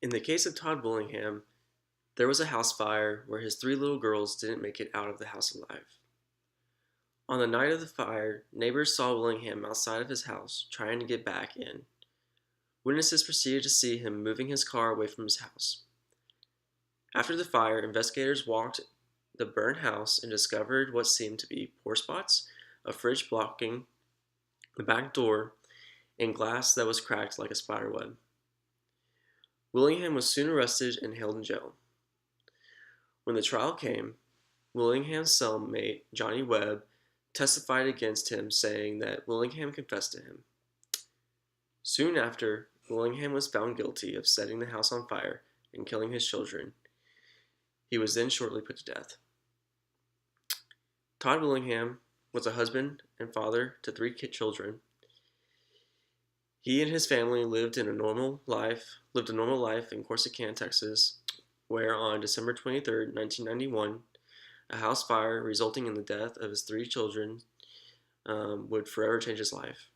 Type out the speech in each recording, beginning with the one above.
In the case of Todd Willingham, there was a house fire where his three little girls didn't make it out of the house alive. On the night of the fire, neighbors saw Willingham outside of his house trying to get back in. Witnesses proceeded to see him moving his car away from his house. After the fire, investigators walked the burnt house and discovered what seemed to be pour spots, a fridge blocking the back door, and glass that was cracked like a spider web. Willingham was soon arrested and held in jail. When the trial came, Willingham's cellmate, Johnny Webb, testified against him, saying that Willingham confessed to him. Soon after, Willingham was found guilty of setting the house on fire and killing his children. He was then shortly put to death. Todd Willingham was a husband and father to three children. He and his family lived a normal life in Corsicana, Texas, where on December 23, 1991, a house fire resulting in the death of his three children would forever change his life.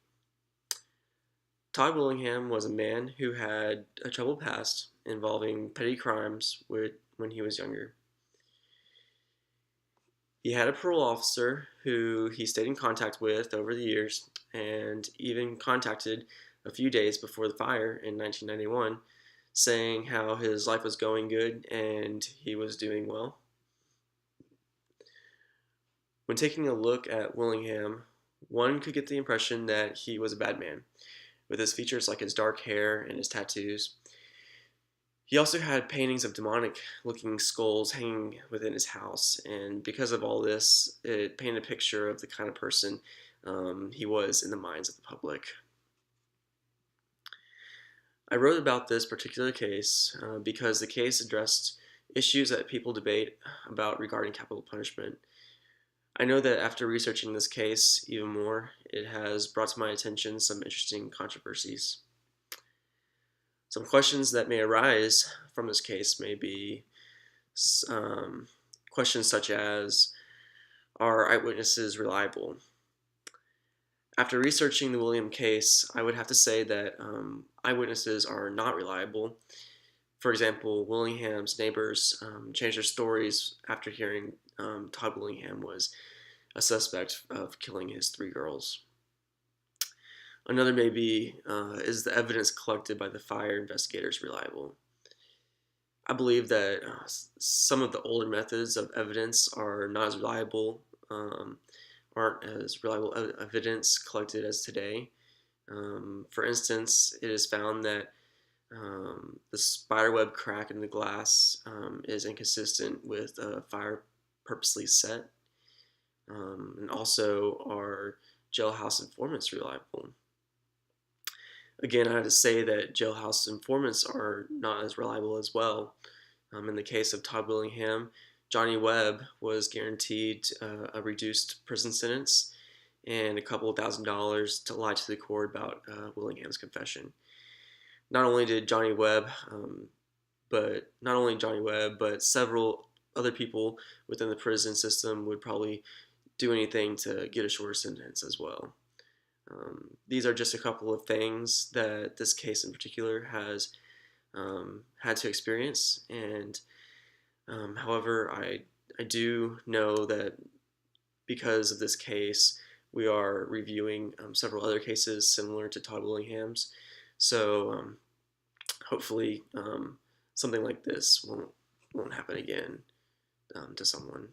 Todd Willingham was a man who had a troubled past involving petty crimes when he was younger. He had a parole officer who he stayed in contact with over the years and even contacted a few days before the fire in 1991, saying how his life was going good and he was doing well. When taking a look at Willingham, one could get the impression that he was a bad man, with his features like his dark hair and his tattoos. He also had paintings of demonic-looking skulls hanging within his house, and because of all this, it painted a picture of the kind of person he was in the minds of the public. I wrote about this particular case because the case addressed issues that people debate about regarding capital punishment. I know that after researching this case even more, it has brought to my attention some interesting controversies. Some questions that may arise from this case may be questions such as, are eyewitnesses reliable? After researching the William case, I would have to say that eyewitnesses are not reliable. For example, Willingham's neighbors changed their stories after hearing Todd Willingham was a suspect of killing his three girls. Another may be, is the evidence collected by the fire investigators reliable? I believe that some of the older methods of evidence are not as reliable, aren't as reliable evidence collected as today. For instance, it is found that the spiderweb crack in the glass is inconsistent with a fire purposely set. And also, are jailhouse informants reliable? Again, I have to say that jailhouse informants are not as reliable as well. In the case of Todd Willingham, Johnny Webb was guaranteed a reduced prison sentence and a couple of $1,000s to lie to the court about Willingham's confession. Not only Johnny Webb, but several other people within the prison system would probably do anything to get a shorter sentence as well. These are just a couple of things that this case in particular has had to experience, and however, I do know that because of this case, we are reviewing several other cases similar to Todd Willingham's, so hopefully something like this won't happen again to someone.